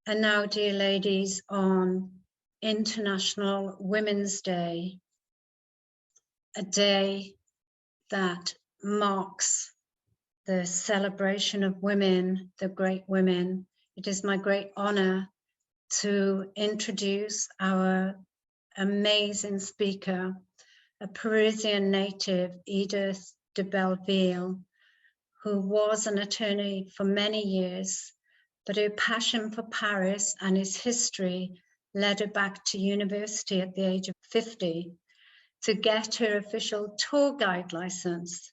And now, dear ladies, on International Women's Day, a day that marks the celebration of women, the great women, it is my great honor to introduce our amazing speaker, a Parisian native, Edith de Belleville, who was an attorney for many years, but her passion for Paris and its history led her back to university at the age of 50 to get her official tour guide license.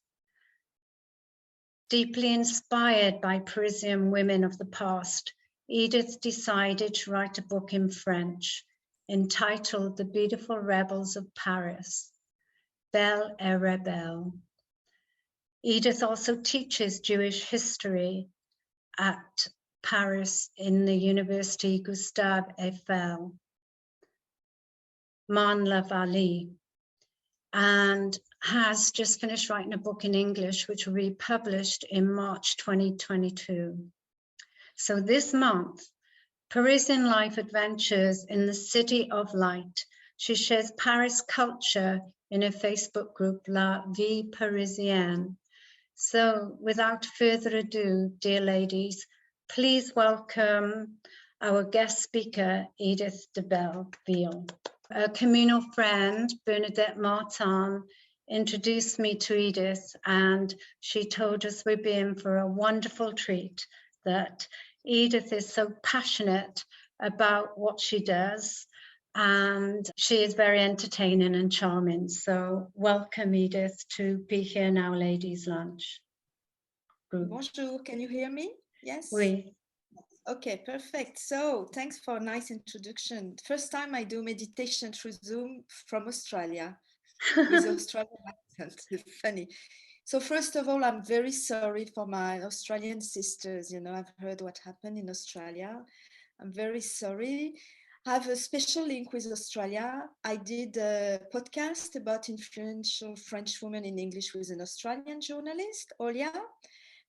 Deeply inspired by Parisian women of the past, Edith decided to write a book in French entitled The Beautiful Rebels of Paris, Belle et Rebelle. Edith also teaches Jewish history at Paris in the University Gustave Eiffel, Marne-la-Vallée, and has just finished writing a book in English, which will be published in March 2022. So this month, Parisian Life Adventures in the City of Light. She shares Paris culture in her Facebook group, La Vie Parisienne. So without further ado, dear ladies, please welcome our guest speaker, Edith de Belleville. A communal friend, Bernadette Martin, introduced me to Edith, and she told us we'd be in for a wonderful treat, that Edith is so passionate about what she does, and she is very entertaining and charming. So welcome, Edith, to Be Here Now Ladies Lunch group. Bonjour, can you hear me? Yes? Oui. Okay, perfect. So thanks for a nice introduction. First time I do meditation through Zoom from Australia with Australian accent. Funny. So first of all, I'm very sorry for my Australian sisters. You know, I've heard what happened in Australia. I'm very sorry. I have a special link with Australia. I did a podcast about influential French women in English with an Australian journalist, Olia,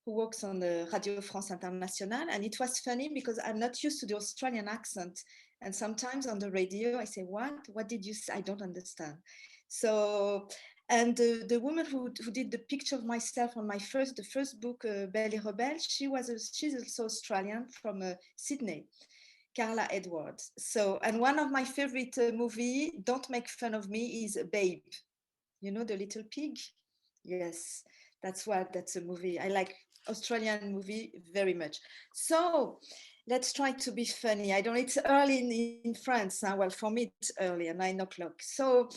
who works on the Radio France Internationale. And it was funny because I'm not used to the Australian accent. And sometimes on the radio, I say, what did you say? I don't understand. So, and the woman who did the picture of myself on the first book, Belle et Rebelle, she's also Australian from Sydney, Carla Edwards. So, and one of my favorite movie, Don't Make Fun of Me, is Babe. You know, the little pig? Yes, that's a movie. I like Australian movie very much. So let's try to be funny. It's early in France. Well, for me, it's early at 9 o'clock. So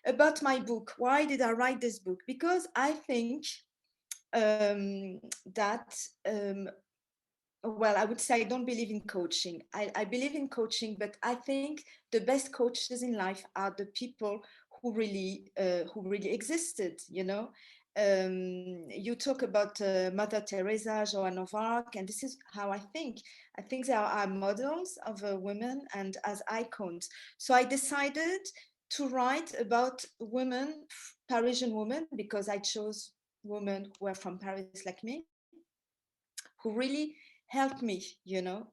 about my book, why did I write this book? Because I think well, I would say I don't believe in coaching. I believe in coaching, but I think the best coaches in life are the people who really existed, you know. You talk about Mother Teresa, Joan of Arc, and this is how I think. I think they are models of women and as icons. So I decided to write about women, Parisian women, because I chose women who are from Paris like me, who really helped me, you know.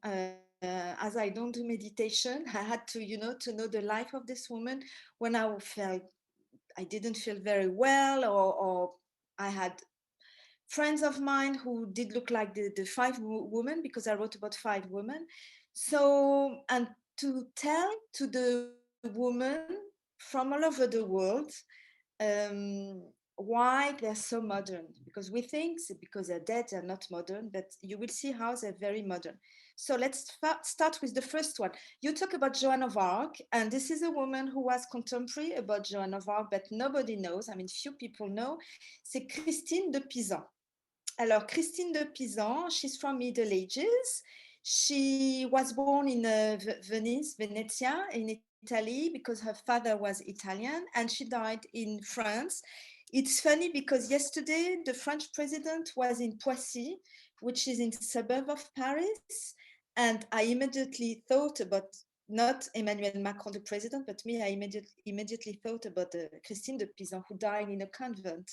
As I don't do meditation, I had to, you know, to know the life of this woman when I didn't feel very well, or I had friends of mine who did look like the 5 women, because I wrote about 5 women. So, and to tell to the women from all over the world why they're so modern, because we think because they're dead, they're not modern, but you will see how they're very modern. So let's start with the first one. You talk about Joan of Arc, and this is a woman who was contemporary about Joan of Arc, but nobody knows. I mean, few people know. C'est Christine de Pisan. Alors, Christine de Pisan, she's from Middle Ages. She was born in Venice, Venezia, in Italy, because her father was Italian, and she died in France. It's funny because yesterday the French president was in Poissy, which is in the suburb of Paris, and I immediately thought about not Emmanuel Macron, the president, but me. I immediately thought about Christine de Pisan, who died in a convent.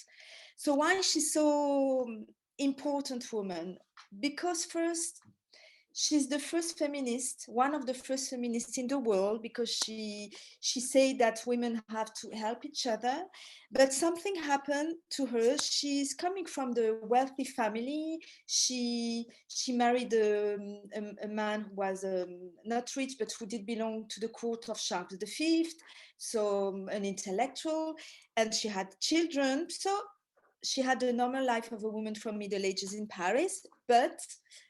So why is she so important woman? Because first, she's the first feminist, one of the first feminists in the world, because she said that women have to help each other. But something happened to her. She's coming from the wealthy family. She married a man who was not rich, but who did belong to the court of Charles V, so an intellectual, and she had children. So she had a normal life of a woman from Middle Ages in Paris, but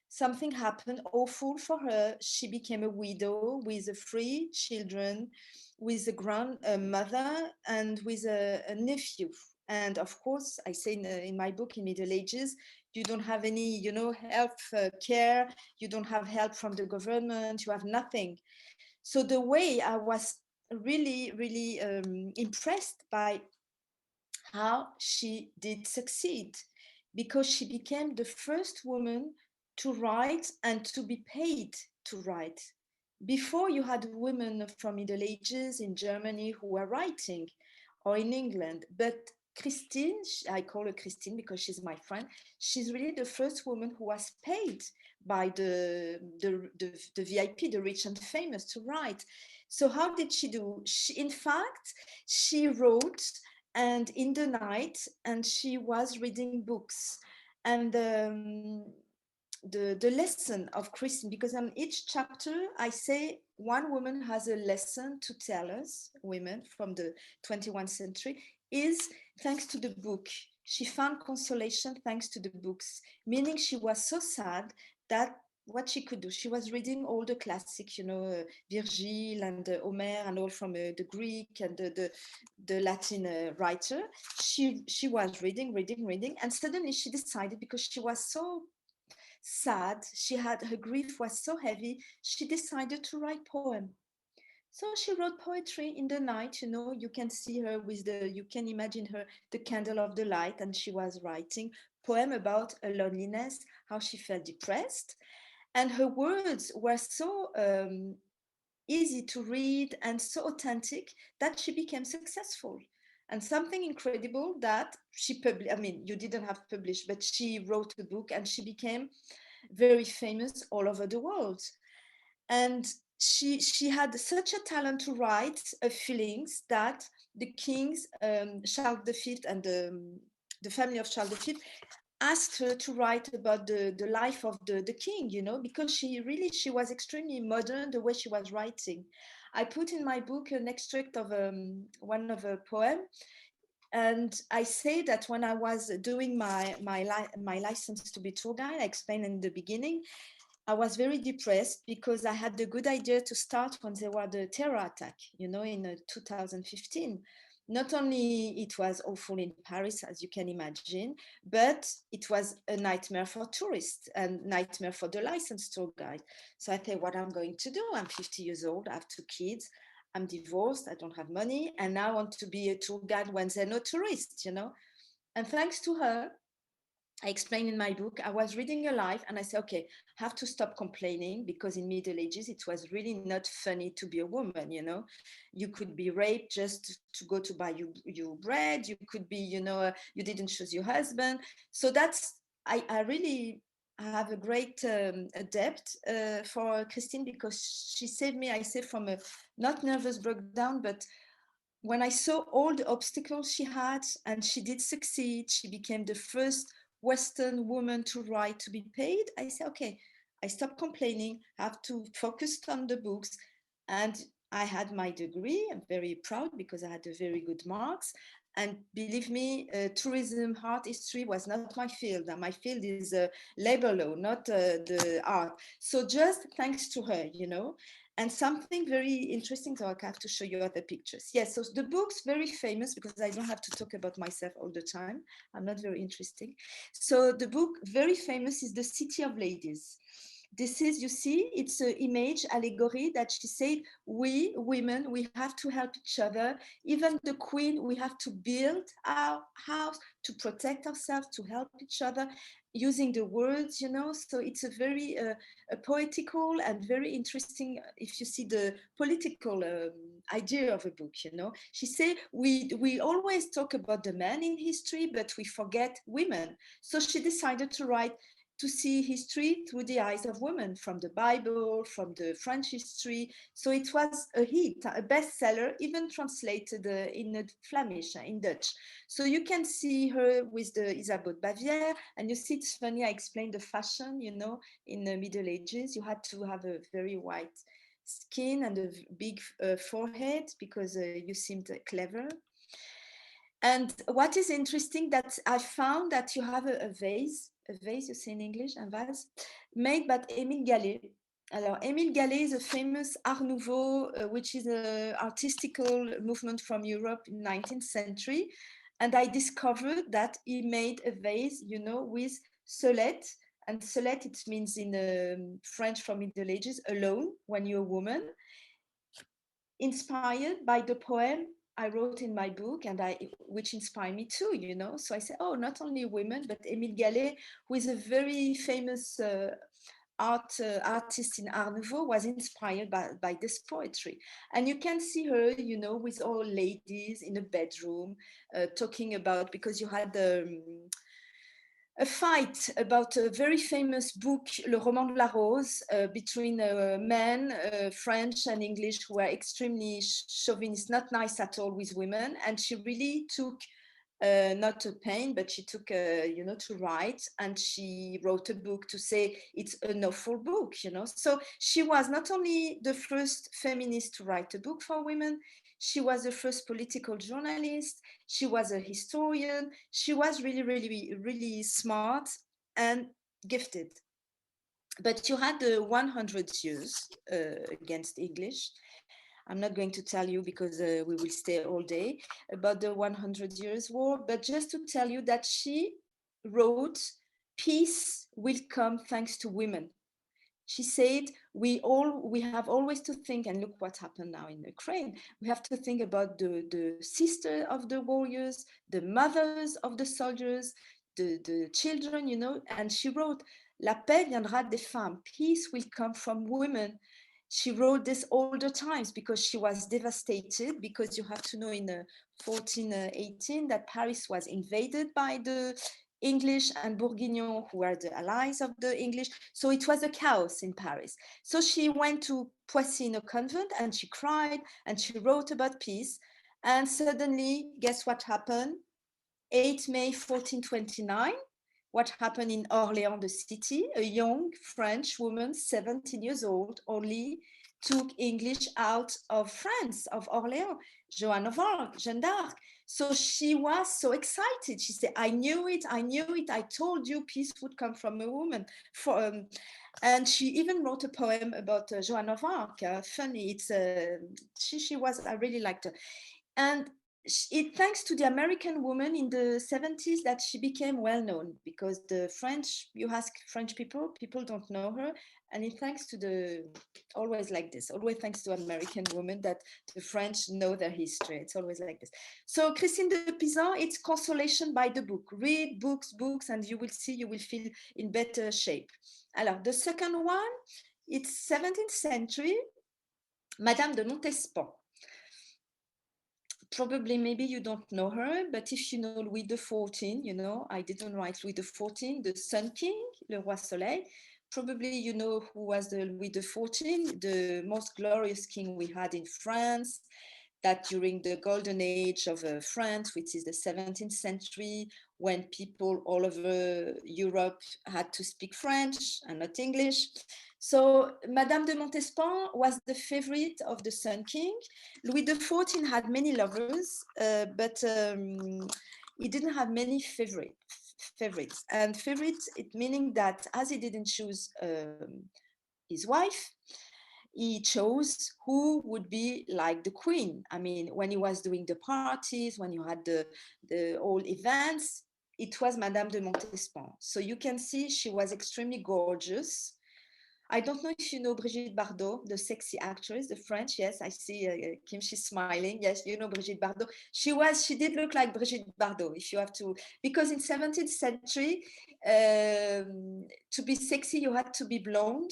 something happened awful for her. She became a widow with three children, with a grandmother, and with a nephew. And of course, I say in my book, in Middle Ages, you don't have any, health care. You don't have help from the government. You have nothing. So the way I was really, really impressed by how she did succeed, because she became the first woman to write and to be paid to write. Before, you had women from Middle Ages in Germany who were writing, or in England, but Christine, I call her Christine because she's my friend, she's really the first woman who was paid by the VIP, the rich and famous, to write. So how did she do? In fact, she wrote and in the night, and she was reading books. And the lesson of Christine, because on each chapter I say one woman has a lesson to tell us, women from the 21st century, is thanks to the book. She found consolation thanks to the books, meaning she was so sad that what she could do, she was reading all the classics, Virgil and Homer and all from the Greek and the Latin writer. She was reading, and suddenly she decided, because she was so sad, her grief was so heavy, she decided to write poem. So she wrote poetry in the night. You can see her you can imagine her, the candle of the light, and she was writing poem about a loneliness, how she felt depressed. And her words were so easy to read and so authentic that she became successful. And something incredible, that she published, I mean, you didn't have published, but she wrote a book and she became very famous all over the world. And she had such a talent to write feelings that the kings, Charles V and the family of Charles V, asked her to write about the life of the king, because she was extremely modern the way she was writing. I put in my book an extract of one of her poem, and I say that when I was doing my license to be tour guide, I explained in the beginning, I was very depressed because I had the good idea to start when there was the terror attack, in 2015. Not only it was awful in Paris, as you can imagine, but it was a nightmare for tourists and nightmare for the licensed tour guide. So I thought, what I'm going to do? I'm 50 years old, I have two kids, I'm divorced, I don't have money, and now I want to be a tour guide when there are no tourists, And thanks to her, I explain in my book, I was reading her life and I said, okay, I have to stop complaining, because in Middle Ages, it was really not funny to be a woman, You could be raped just to go to buy you bread. You could be, you didn't choose your husband. So I really have a great debt for Christine, because she saved me, I say, from a not nervous breakdown, but when I saw all the obstacles she had, and she did succeed, she became the first Western woman to write, to be paid. I said, okay, I stopped complaining, I have to focus on the books. And I had my degree. I'm very proud because I had a very good marks. And believe me, tourism, art history was not my field. My field is labor law, not the art. So just thanks to her, And something very interesting, so I have to show you other pictures. Yes, so the book's very famous because I don't have to talk about myself all the time. I'm not very interesting. So the book, very famous, is The City of Ladies. This is, you see, it's an image allegory that she said, we women, we have to help each other. Even the queen, we have to build our house to protect ourselves, to help each other, using the words, So it's a very a poetical and very interesting, if you see the political idea of a book, She said, we always talk about the men in history, but we forget women. So she decided to to see history through the eyes of women, from the Bible, from the French history. So it was a hit, a bestseller, even translated in Flemish, in Dutch. So you can see her with the Isabeau de Bavière, and you see, it's funny, I explained the fashion, you know, in the Middle Ages, you had to have a very white skin and a big forehead because you seemed clever. And what is interesting that I found that you have a vase you say in English, un vase, made by Émile Gallé. Alors, Émile Gallé is a famous Art Nouveau, which is an artistical movement from Europe in 19th century. And I discovered that he made a vase, you know, with solette. And solette, it means in French from Middle Ages, alone, when you're a woman, inspired by the poem I wrote in my book, and which inspired me too, you know. So I said, oh, not only women, but Émile Gallé, who is a very famous artist in Art Nouveau, was inspired by this poetry. And you can see her, you know, with all ladies in a bedroom, talking about, because you had a fight about a very famous book, Le Roman de la Rose, between men, French and English, who were extremely chauvinist, not nice at all with women. And she really took not a pain, but she took, you know, to write, and she wrote a book to say it's an awful book, you know. So she was not only the first feminist to write a book for women, she was the first political journalist, she was a historian, she was really, really, really smart and gifted. But you had the 100 years against English. I'm not going to tell you because we will stay all day about the 100 Years War, but just to tell you that she wrote, peace will come thanks to women. She said, we have always to think, and look what happened now in Ukraine, we have to think about the sister of the warriors, the mothers of the soldiers, the children, you know. And she wrote, La paix viendra des femmes, peace will come from women. She wrote this all the times because she was devastated, because you have to know in 1418 that Paris was invaded by the English and Bourguignons, who were the allies of the English. So it was a chaos in Paris. So she went to Poissy in a convent and she cried and she wrote about peace. And suddenly, guess what happened? 8 May 1429, what happened in Orléans, the city? A young French woman, 17 years old, only took English out of France, of Orléans, Joan of Arc, Jeanne d'Arc. So she was so excited. She said, I knew it, I told you peace would come from a woman. And she even wrote a poem about Joan of Arc. Funny, it's she was, I really liked her. And thanks to the American woman in the 70s that she became well known, because the French, you ask French people don't know her. And it thanks to always like this, always thanks to American women that the French know their history. It's always like this. So Christine de Pizan, it's consolation by the book. Read books, and you will see, you will feel in better shape. Alors, the second one, it's 17th century, Madame de Montespan. Probably, maybe you don't know her, but if you know Louis XIV, you know, I didn't write Louis XIV, the Sun King, Le Roi Soleil. Probably you know who was the Louis XIV, the most glorious king we had in France, that during the golden age of France, which is the 17th century, when people all over Europe had to speak French and not English. So Madame de Montespan was the favorite of the Sun King. Louis XIV had many lovers, but he didn't have many favorites. And favorites, it meaning that as he didn't choose his wife, he chose who would be like the queen. I mean, when he was doing the parties, when you had the whole events, it was Madame de Montespan. So you can see she was extremely gorgeous. I don't know if you know Brigitte Bardot, the sexy actress, the French. Yes, I see Kim, she's smiling. Yes, you know Brigitte Bardot. She did look like Brigitte Bardot, if you have to, because in 17th century, to be sexy, you had to be blonde,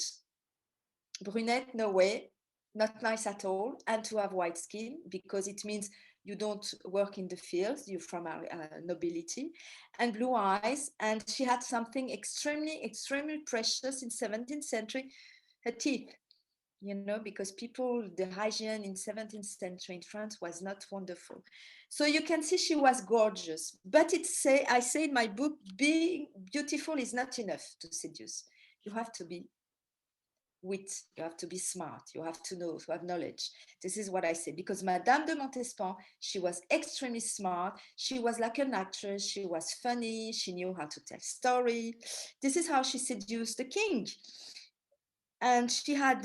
brunette, no way, not nice at all, and to have white skin, because it means you don't work in the fields, you're from nobility, and blue eyes. And she had something extremely precious in 17th century, her teeth, you know, because the hygiene in 17th century in France was not wonderful. So you can see she was gorgeous, but I say in my book, being beautiful is not enough to seduce. You have to be wit, you have to be smart, you have to know, to have knowledge. This is what I say, because Madame de Montespan, she was extremely smart. She was like an actress. She was funny. She knew how to tell story. This is how she seduced the king. And she had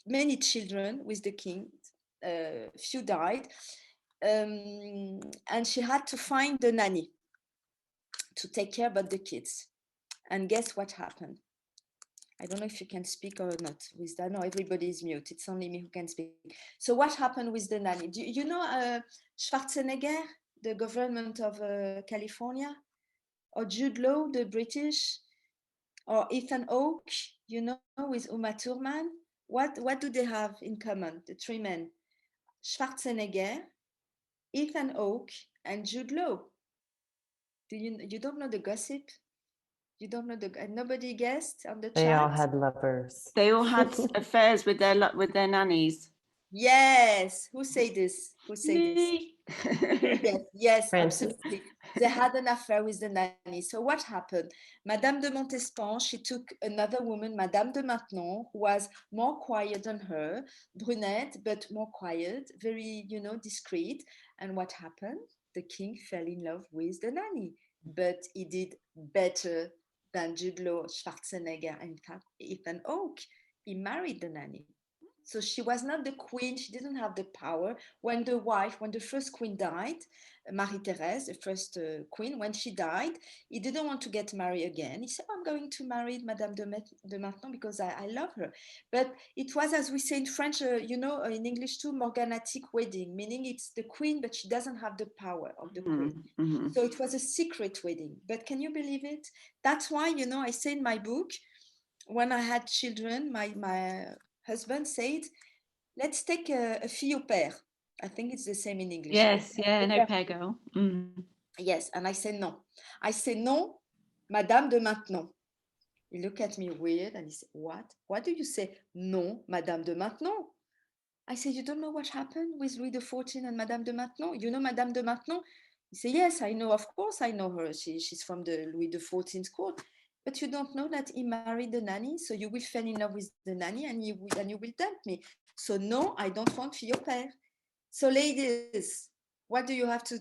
many children with the king. Few died. And she had to find the nanny to take care about the kids. And guess what happened? I don't know if you can speak or not with that. No, everybody is mute. It's only me who can speak. So what happened with the nanny? Do you know Schwarzenegger, the government of California? Or Jude Law, the British? Or Ethan Hawke, you know, with Uma Thurman? What do they have in common, the three men? Schwarzenegger, Ethan Hawke, and Jude Law. You don't know the gossip? You don't know nobody guessed on the chat? They all had lovers. They all had affairs with their nannies. Yes. Who say this? Who say this? Me. Yes, Francis. absolutely. They had an affair with the nanny. So what happened? Madame de Montespan, she took another woman, Madame de Maintenon, who was more quiet than her, brunette, but more quiet, very, you know, discreet. And what happened? The king fell in love with the nanny, but he did better than Jude Law, Schwarzenegger, and Ethan Hawke. He married the nanny. So she was not the queen. She didn't have the power. When the first queen died, Marie-Thérèse, the first queen, when she died, he didn't want to get married again. He said, I'm going to marry Madame de Maintenon because I love her. But it was, as we say in French, you know, in English too, morganatic wedding, meaning it's the queen, but she doesn't have the power of the queen. Mm-hmm. So it was a secret wedding. But can you believe it? That's why, you know, I say in my book, when I had children, my husband said, let's take a fille au père. I think it's the same in English. Yes, yeah, no pego. Mm. Yes, and I say no. I say no, Madame de Maintenon. He looked at me weird and he said, what? What do you say? No, Madame de Maintenon. I said, you don't know what happened with Louis XIV and Madame de Maintenon? You know Madame de Maintenon? He said, yes, I know, of course I know her. She's from the Louis XIV court. But you don't know that he married the nanny, so you will fall in love with the nanny and you will tempt me. So no, I don't want fille au père. So ladies, what do you have to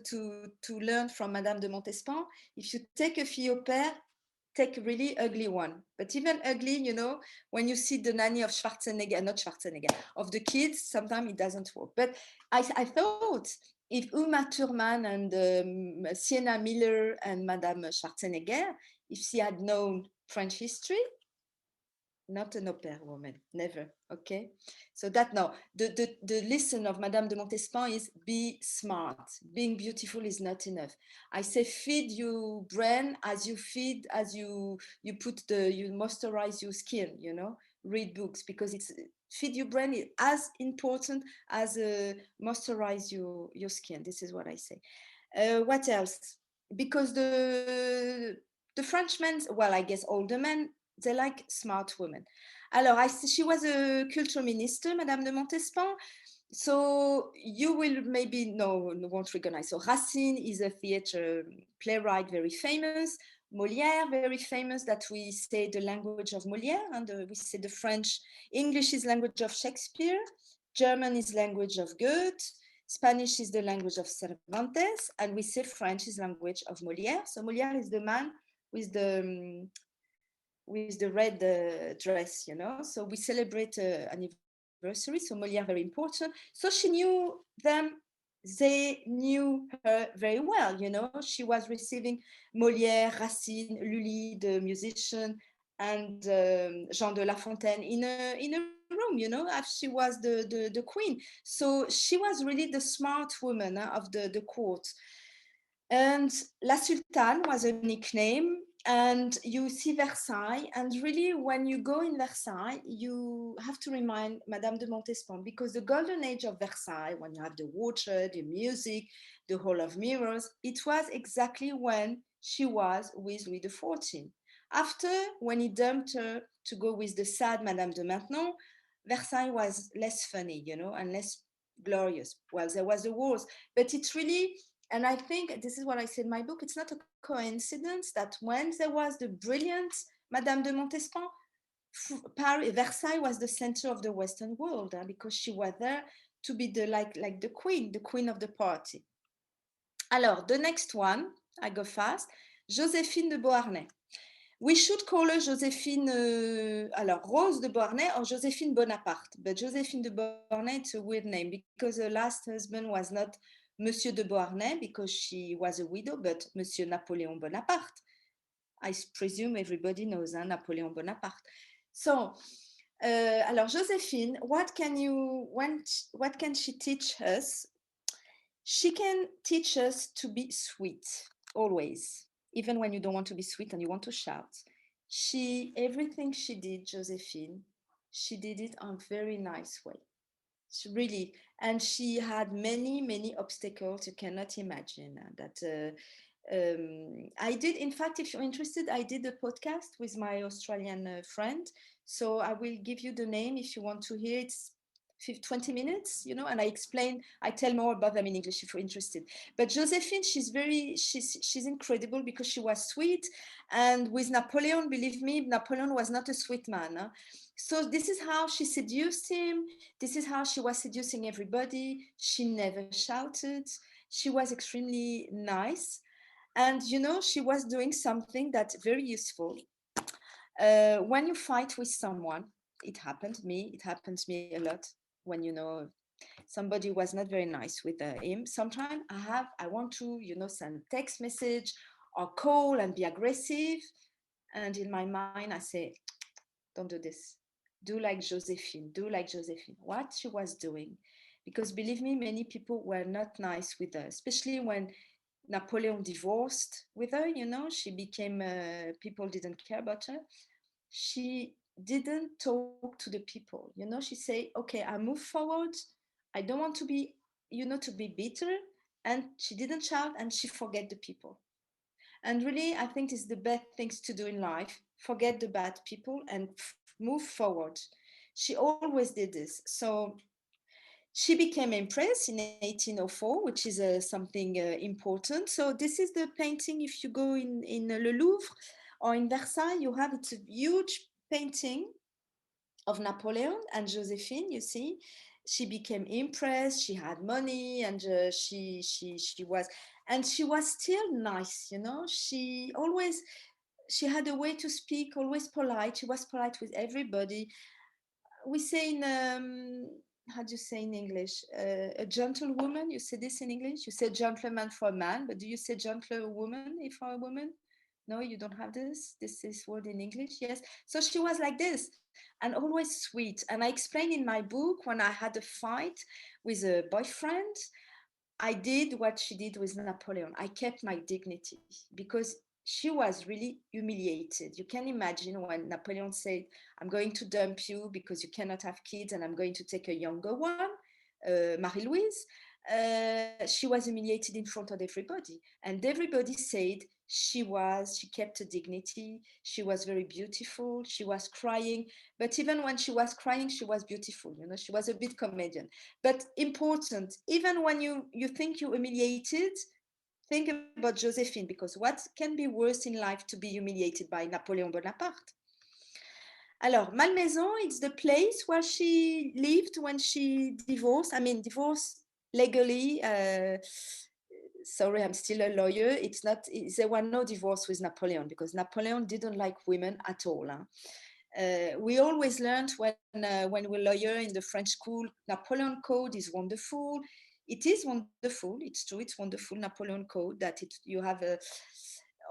learn from Madame de Montespan? If you take a fille au père, take a really ugly one. But even ugly, you know, when you see the nanny of Schwarzenegger, not Schwarzenegger, of the kids, sometimes it doesn't work. But I thought if Uma Thurman and Sienna Miller and Madame Schwarzenegger, if she had known French history, not an au pair woman, never, okay? So that now, the lesson of Madame de Montespan is be smart. Being beautiful is not enough. I say feed your brain as you moisturize your skin, you know? Read books, because it's feed your brain is as important as moisturize your skin. This is what I say. What else? Because the Frenchmen, well, I guess older men, they like smart women. Alors, she was a culture minister, Madame de Montespan. So you will maybe won't recognize. So Racine is a theater playwright, very famous. Molière, very famous, that we say the language of Molière, and we say the French. English is language of Shakespeare. German is language of Goethe. Spanish is the language of Cervantes, and we say French is language of Molière. So Molière is the man with the red dress, you know. So we celebrate anniversary. So Molière, very important. So she knew them. They knew her very well, you know. She was receiving Molière, Racine, Lully, the musician, and Jean de La Fontaine in a room, you know, as she was the queen. So she was really the smart woman of the court. And La Sultane was a nickname. and you see Versailles. And really, when you go in Versailles, you have to remind Madame de Montespan, because the golden age of Versailles, when you have the water, the music, the Hall of Mirrors, it was exactly when she was with Louis XIV. After, when he dumped her to go with the sad Madame de Maintenon, Versailles was less funny, you know, and less glorious. Well, there was the wars, but it's really, and I think this is what I said in my book, it's not a coincidence that when there was the brilliant Madame de Montespan, Paris, Versailles was the center of the Western world, because she was there to be the like the queen of the party. Alors, the next one, I go fast, Josephine de Beauharnais. We should call her Josephine, alors Rose de Beauharnais or Josephine Bonaparte, but Josephine de Beauharnais, it's a weird name because her last husband was not Monsieur de Beauharnais because she was a widow, but Monsieur Napoleon Bonaparte. I presume everybody knows Napoleon Bonaparte. So, alors Josephine, what can she teach us? She can teach us to be sweet, always. Even when you don't want to be sweet and you want to shout. Everything she did, Josephine, she did it on a very nice way. She really, and she had many, many obstacles you cannot imagine. I did, in fact, if you're interested, I did a podcast with my Australian friend. So I will give you the name if you want to hear it. 20 minutes, you know, and I tell more about them in English if you're interested. But Josephine, she's incredible because she was sweet. And with Napoleon, believe me, Napoleon was not a sweet man. Huh? So this is how she seduced him. This is how she was seducing everybody. She never shouted. She was extremely nice. And, you know, she was doing something that's very useful. When you fight with someone, it happens to me a lot. When, you know, somebody was not very nice with him, sometimes I want to, you know, send text message or call and be aggressive. And in my mind, I say, don't do this. Do like Josephine. What she was doing. Because believe me, many people were not nice with her, especially when Napoleon divorced with her, you know, she became, people didn't care about her. She didn't talk to the people, you know, she say, okay, I move forward. I don't want to be, you know, to be bitter. And she didn't shout and she forget the people. And really, I think it's the best things to do in life. Forget the bad people and move forward. She always did this. So she became Empress in 1804, which is something important. So this is the painting. If you go in Le Louvre or in Versailles, you have, it's a huge painting of Napoleon and Josephine, you see. She became Empress, she had money, and she was still nice, you know. She had a way to speak, always polite. She was polite with everybody. We say in, how do you say in English? A gentlewoman, you say this in English? You say gentleman for a man, but do you say gentlewoman for a woman? No, you don't have this word in English, yes. So she was like this and always sweet. And I explain in my book, when I had a fight with a boyfriend, I did what she did with Napoleon. I kept my dignity because she was really humiliated. You can imagine when Napoleon said, I'm going to dump you because you cannot have kids and I'm going to take a younger one, Marie-Louise. She was humiliated in front of everybody. And everybody said she kept her dignity. She was very beautiful. She was crying. But even when she was crying, she was beautiful. You know, she was a bit comedian. But important, even when you think you're humiliated, think about Josephine, because what can be worse in life to be humiliated by Napoleon Bonaparte? Alors, Malmaison, it's the place where she lived when she divorced. I mean, divorced legally. Sorry, I'm still a lawyer. There were no divorce with Napoleon because Napoleon didn't like women at all. Huh? We always learned when we're lawyer in the French school, Napoleon Code is wonderful. It is wonderful. It's true. It's wonderful. Napoleon Code that you have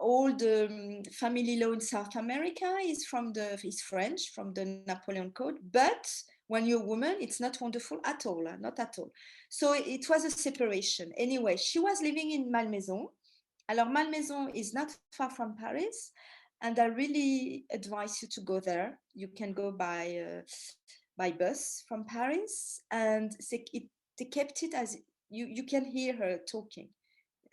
all the family law in South America is French from the Napoleon Code. But when you're a woman, it's not wonderful at all. Not at all. So it was a separation. Anyway, she was living in Malmaison. Alors Malmaison is not far from Paris. And I really advise you to go there. You can go by bus from Paris, and they kept it as you can hear her talking,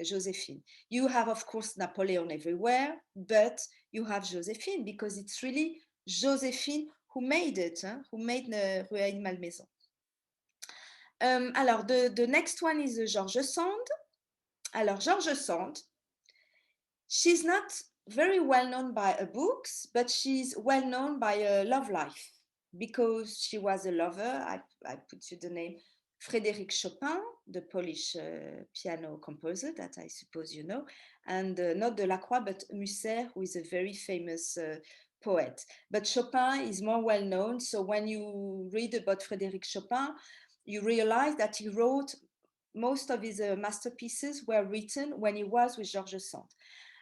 Josephine. You have, of course, Napoleon everywhere, but you have Josephine because it's really Josephine who made it, who made the Rueil Malmaison. Alors, the next one is George Sand. Alors, George Sand, she's not very well known by her books, but she's well known by her love life because she was a lover. I put you the name Frédéric Chopin, the Polish piano composer that I suppose you know, and not Delacroix, but Musset, who is a very famous poet. But Chopin is more well known. So when you read about Frédéric Chopin, you realize that he wrote most of his masterpieces were written when he was with George Sand.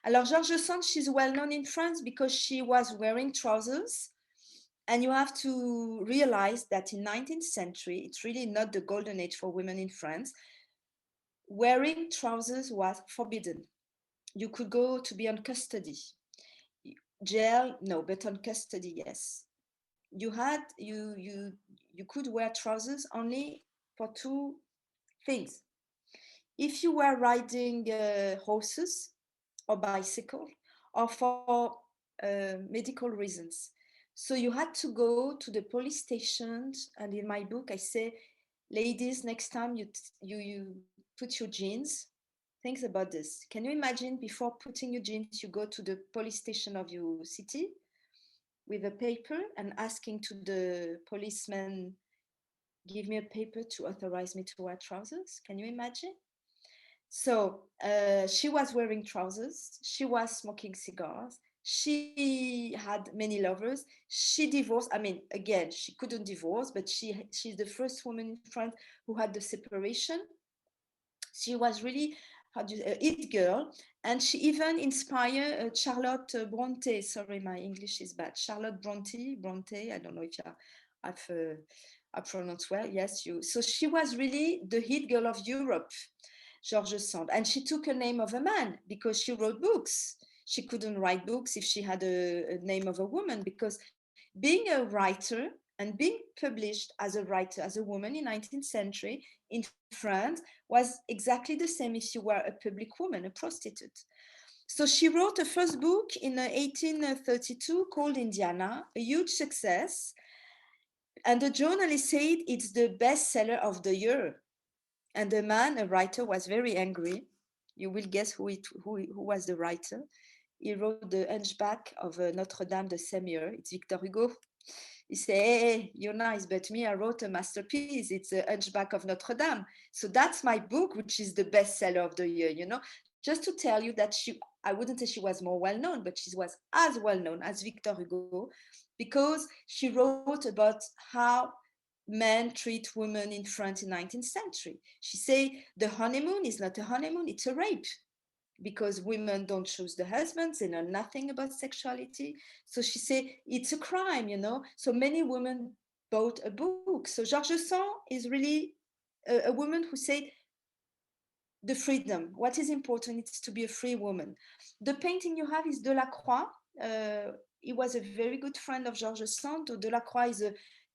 Alors, George Sand, she's well known in France because she was wearing trousers. And you have to realize that in 19th century, it's really not the golden age for women in France. Wearing trousers was forbidden. You could go to be on custody. Jail, no, but on custody, yes. You could wear trousers only for two things. If you were riding horses or bicycle, or for medical reasons. So you had to go to the police stations, and in my book I say, ladies, next time you put your jeans, think about this. Can you imagine before putting your jeans, you go to the police station of your city with a paper and asking to the policeman, give me a paper to authorize me to wear trousers? Can you imagine? So she was wearing trousers, she was smoking cigars, she had many lovers, she divorced. I mean, again, she couldn't divorce, but she's the first woman in France who had the separation. She was really a it girl, and she even inspired Charlotte Bronte. Sorry, my English is bad. Charlotte Bronte, I don't know if I pronounce well. Yes, you. So she was really the hit girl of Europe, George Sand. And she took a name of a man because she wrote books. She couldn't write books if she had a name of a woman, because being a writer and being published as a writer, as a woman in 19th century in France was exactly the same if you were a public woman, a prostitute. So she wrote a first book in 1832 called Indiana, a huge success. And the journalist said it's the bestseller of the year. And the man, a writer, was very angry. You will guess who was the writer. He wrote The Hunchback of Notre Dame the same year. It's Victor Hugo. He said, hey, you're nice, but me, I wrote a masterpiece. It's The Hunchback of Notre Dame. So that's my book, which is the bestseller of the year, you know, just to tell you that I wouldn't say she was more well-known, but she was as well-known as Victor Hugo because she wrote about how men treat women in France in 19th century. She say the honeymoon is not a honeymoon, it's a rape, because women don't choose the husbands, they know nothing about sexuality. So she say it's a crime, you know. So many women bought a book. So George Sand is really a woman who said the freedom. What is important is to be a free woman. The painting you have is Delacroix. He was a very good friend of George Sand. Delacroix is a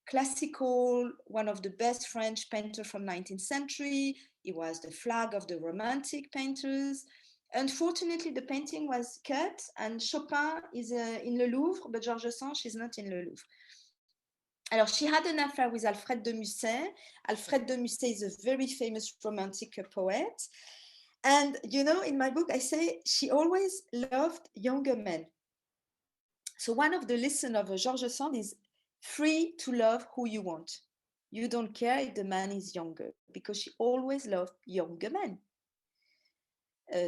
classical, one of the best French painters from 19th century. He was the flag of the Romantic painters. Unfortunately, the painting was cut, and Chopin is in the Louvre, but George Sand, she's not in the Louvre. Alors, she had an affair with Alfred de Musset. Alfred de Musset is a very famous romantic poet. And, you know, in my book, I say she always loved younger men. So one of the lessons of George Sand is free to love who you want. You don't care if the man is younger, because she always loved younger men.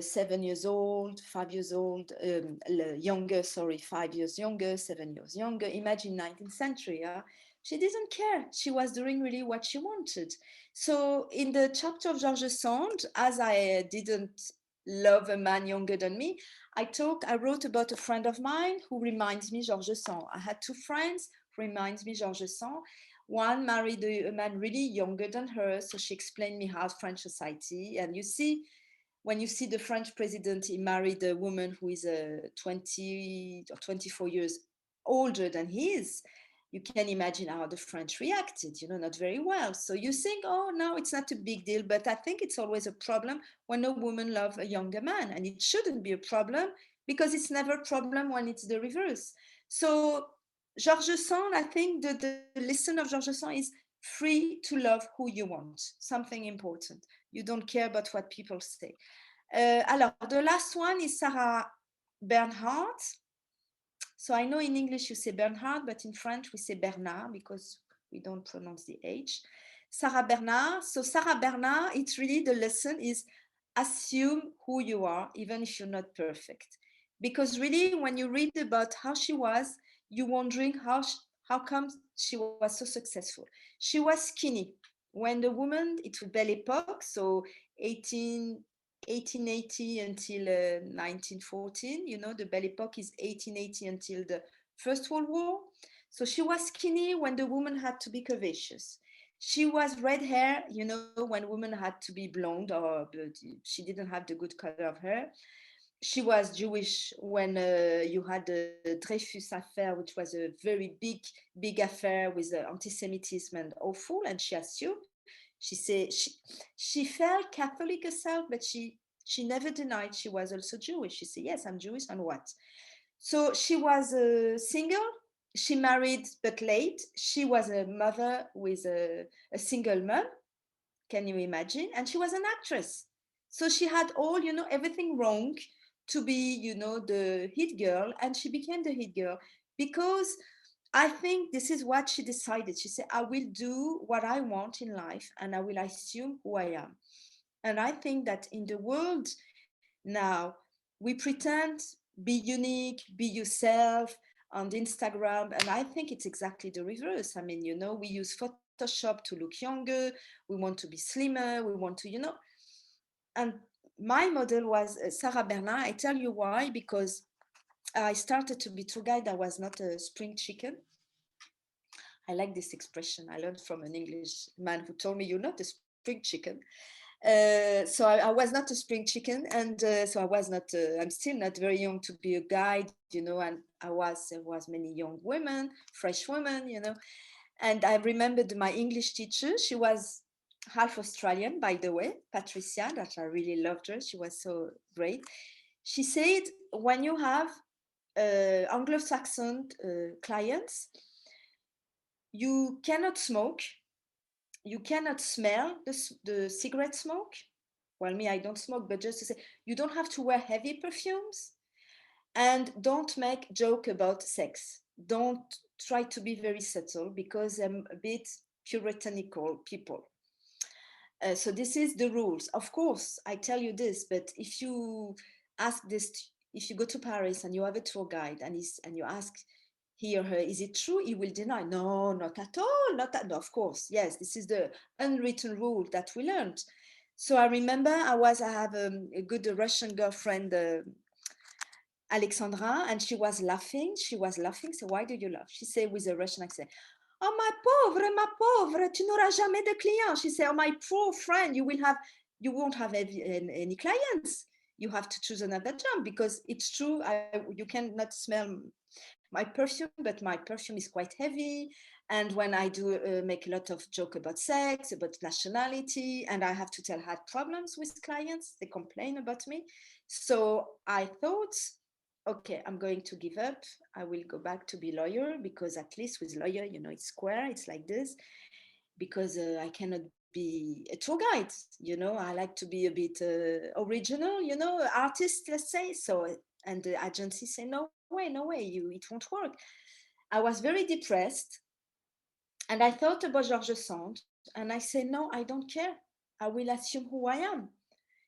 7 years old, 5 years old, younger, 5 years younger, 7 years younger. Imagine 19th century. She didn't care. She was doing really what she wanted. So in the chapter of George Sand, as I didn't love a man younger than me, I wrote about a friend of mine who reminds me George Sand. I had two friends who reminds me George Sand. One married a man really younger than her, so she explained me how French society, and you see, when you see the French president, he married a woman who is 20 or 24 years older than he is, you can imagine how the French reacted, not very well. So you think, oh, no, it's not a big deal. But I think it's always a problem when a woman loves a younger man. And it shouldn't be a problem because it's never a problem when it's the reverse. So Georges Sand, I think the lesson of Georges Sand is free to love who you want, something important. You don't care about what people say. Alors, the last one is Sarah Bernhardt. So I know in English you say Bernhard, but in French we say Bernard because we don't pronounce the H. Sarah Bernard. So Sarah Bernard, it's really the lesson is assume who you are, even if you're not perfect. Because really, when you read about how she was, you're wondering how come she was so successful. She was skinny. When the woman, it was Belle Époque, so 1880 until 1914, the Belle Époque is 1880 until the First World War. So she was skinny when the woman had to be curvaceous. She was red hair, when women had to be blonde, or she didn't have the good color of hair. She was Jewish when you had the Dreyfus affair, which was a very big affair with anti-Semitism and awful. And she assumed, she said she felt Catholic herself, but she never denied she was also Jewish. She said, yes, I'm Jewish, and what? So she was single. She married, but late. She was a mother with a single mom. Can you imagine? And she was an actress. So she had all, everything wrong to be, the hit girl. And she became the hit girl because I think this is what she decided. She said, I will do what I want in life and I will assume who I am. And I think that in the world now, we pretend, be unique, be yourself on Instagram. And I think it's exactly the reverse. I mean, we use Photoshop to look younger. We want to be slimmer. We want to, and my model was Sarah Bernard. I tell you why, because I started to be tour guide. I was not a spring chicken. I like this expression. I learned from an English man who told me, you're not a spring chicken. So I was not a spring chicken. And so I was not, I'm still not very young to be a guide, and there was many young women, fresh women, And I remembered my English teacher. She was half Australian, by the way, Patricia, that I really loved her. She was so great. She said, when you have Anglo-Saxon clients, you cannot smoke, you cannot smell the cigarette smoke. Well, me, I don't smoke, but just to say, you don't have to wear heavy perfumes, and don't make joke about sex. Don't try to be very subtle because I'm a bit puritanical people. So this is the rules. Of course, I tell you this, but if you ask this, if you go to Paris and you have a tour guide and you ask he or her, is it true? He will deny. No, not at all. Not at, no, of course. Yes, this is the unwritten rule that we learned. So I remember I have a good Russian girlfriend, Alexandra, and she was laughing. So why do you laugh? She said with a Russian accent, oh, ma pauvre, tu n'auras jamais de clients. She said, oh, my poor friend, you won't have any clients. You have to choose another job, because it's true. You cannot smell my perfume, but my perfume is quite heavy. And when I do make a lot of joke about sex, about nationality, and I have to tell I had problems with clients, they complain about me. So I thought, okay, I'm going to give up. I will go back to be lawyer, because at least with lawyer, it's square, it's like this, because I cannot be a tour guide. I like to be a bit original, artist, let's say. So, and the agency say, no way, it won't work. I was very depressed. And I thought about Georges Sand, and I said, no, I don't care. I will assume who I am.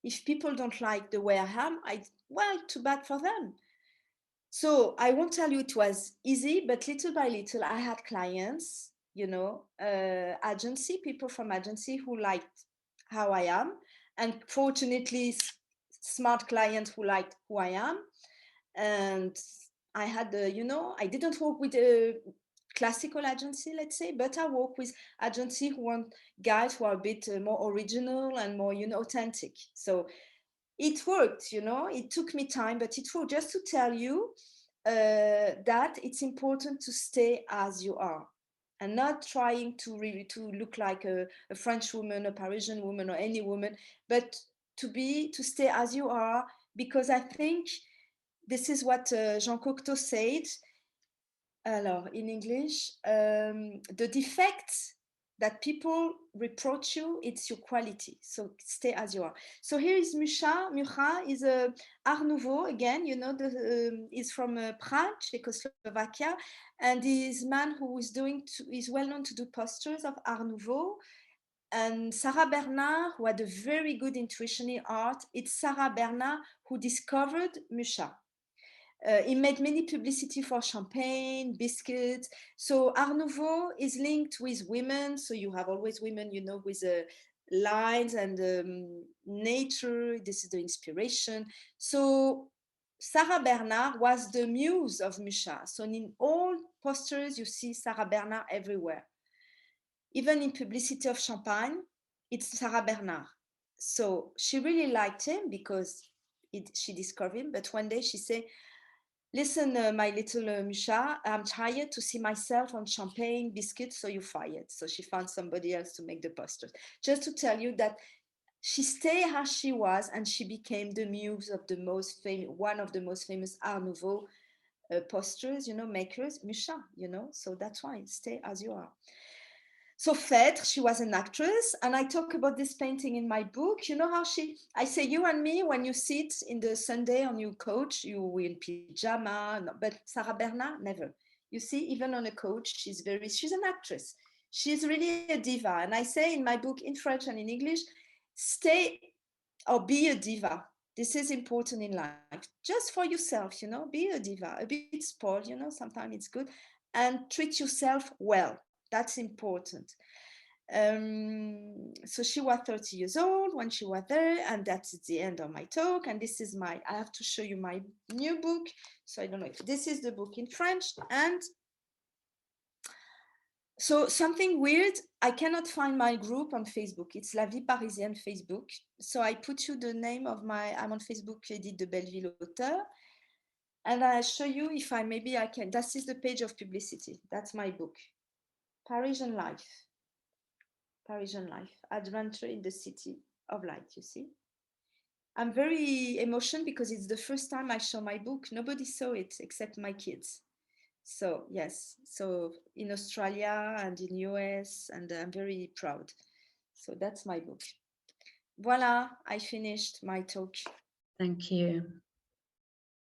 If people don't like the way I am, well, too bad for them. So I won't tell you it was easy, but little by little, I had clients, people from agency who liked how I am. And fortunately, smart clients who liked who I am. And I had, I didn't work with a classical agency, let's say, but I work with agency who want guys who are a bit more original and more, authentic. So it worked, you know, it took me time, but it worked. Just to tell you that it's important to stay as you are and not trying to really to look like a French woman, a Parisian woman, or any woman, but to stay as you are, because I think this is what Jean Cocteau said. Alors, in English, the defects that people reproach you, it's your quality. So stay as you are. So here is Mucha. Mucha is a Art Nouveau again. You know, is from Prague, Czechoslovakia, and is man who is is well known to do posters of Art Nouveau. And Sarah Bernard, who had a very good intuition in art, it's Sarah Bernard who discovered Mucha. He made many publicity for champagne, biscuits. So Art Nouveau is linked with women. So you have always women, you know, with lines and nature. This is the inspiration. So Sarah Bernard was the muse of Mucha. So in all posters, you see Sarah Bernard everywhere. Even in publicity of champagne, it's Sarah Bernard. So she really liked him because she discovered him. But one day she said, listen, my little Mucha, I'm tired to see myself on champagne, biscuits, so you fired. So she found somebody else to make the posters. Just to tell you that she stayed as she was, and she became the muse of the most famous, one of the most famous Art Nouveau posters, you know, makers, Mucha, you know. So that's why, stay as you are. So Phèdre, she was an actress, and I talk about this painting in my book. You know how I say, you and me, when you sit in the Sunday on your couch, you in pyjama, but Sarah Bernard, never. You see, even on a couch, she's an actress. She's really a diva. And I say in my book, in French and in English, stay or be a diva. This is important in life. Just for yourself, you know, be a diva, a bit spoiled, you know, sometimes it's good. And treat yourself well. That's important. So she was 30 years old when she was there, and that's the end of my talk. And this is I have to show you my new book. So I don't know if this is the book in French. And so something weird, I cannot find my group on Facebook. It's La Vie Parisienne Facebook. So I put you the name of I'm on Facebook, Edith de Belleville auteur. And I'll show you if maybe I can, this is the page of publicity. That's my book. Parisian Life, Adventure in the City of Light, you see. I'm very emotional because it's the first time I show my book. Nobody saw it except my kids. So yes, so in Australia and in US, and I'm very proud. So that's my book. Voila, I finished my talk. Thank you.